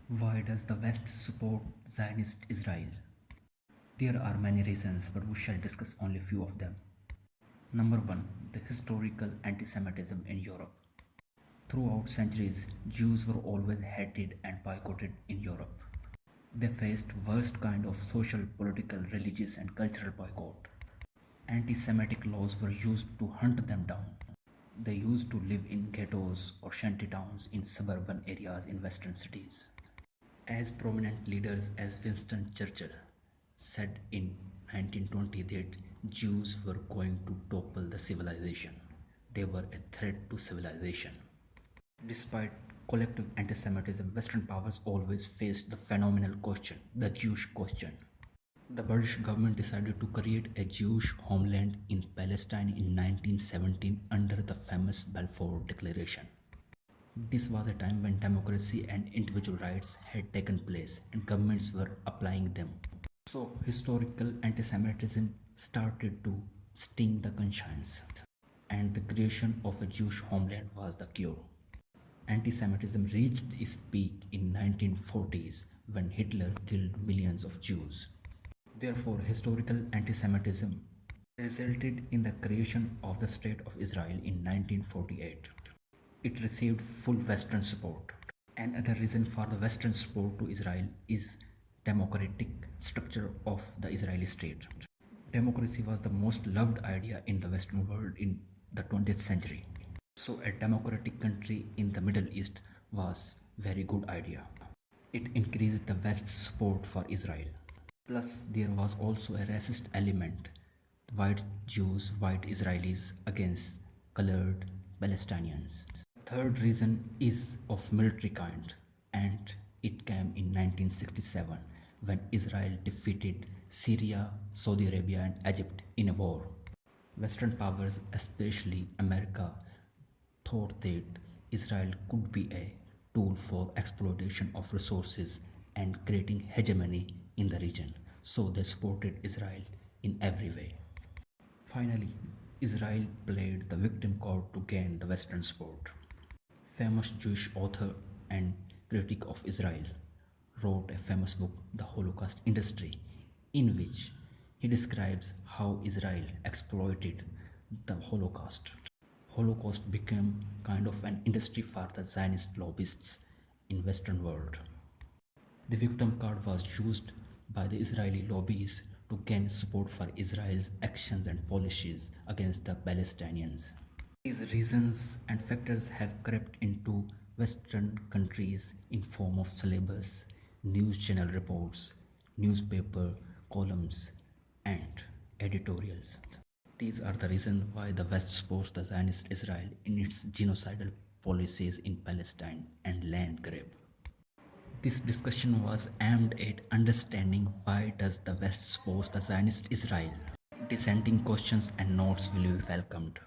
Why does the West support Zionist Israel? There are many reasons, but we shall discuss only few of them. Number 1. The historical anti-Semitism in Europe. Throughout centuries, Jews were always hated and boycotted in Europe. They faced worst kind of social, political, religious and cultural boycott. Anti-Semitic laws were used to hunt them down. They used to live in ghettos or shanty towns in suburban areas in western cities. As prominent leaders as Winston Churchill said in 1920 that Jews were going to topple the civilization. They were a threat to civilization. Despite collective anti-Semitism, Western powers always faced the phenomenal question, the Jewish question. The British government decided to create a Jewish homeland in Palestine in 1917 under the famous Balfour Declaration. This was a time when democracy and individual rights had taken place and governments were applying them. So, historical anti-Semitism started to sting the conscience, and the creation of a Jewish homeland was the cure. Anti-Semitism reached its peak in 1940s when Hitler killed millions of Jews. Therefore, historical anti-Semitism resulted in the creation of the State of Israel in 1948. It received full Western support. Another reason for the Western support to Israel is democratic structure of the Israeli state. Democracy was the most loved idea in the Western world in the 20th century. So a democratic country in the Middle East was very good idea. It increased the West's support for Israel. Plus there was also a racist element. White Jews, white Israelis against colored Palestinians. Third reason is of military kind, and it came in 1967 when Israel defeated Syria, Saudi Arabia and Egypt in a war. Western powers, especially America, thought that Israel could be a tool for exploitation of resources and creating hegemony in the region, so they supported Israel in every way. Finally, Israel played the victim card to gain the Western support. Famous Jewish author and critic of Israel wrote a famous book, The Holocaust Industry, in which he describes how Israel exploited the Holocaust. Holocaust became kind of an industry for the Zionist lobbyists in Western world. The victim card was used by the Israeli lobbyists to gain support for Israel's actions and policies against the Palestinians. These reasons and factors have crept into Western countries in form of syllabus, news channel reports, newspaper columns and editorials. These are the reasons why the West supports the Zionist Israel in its genocidal policies in Palestine and land grab. This discussion was aimed at understanding why does the West support the Zionist Israel. Dissenting questions and notes will be welcomed.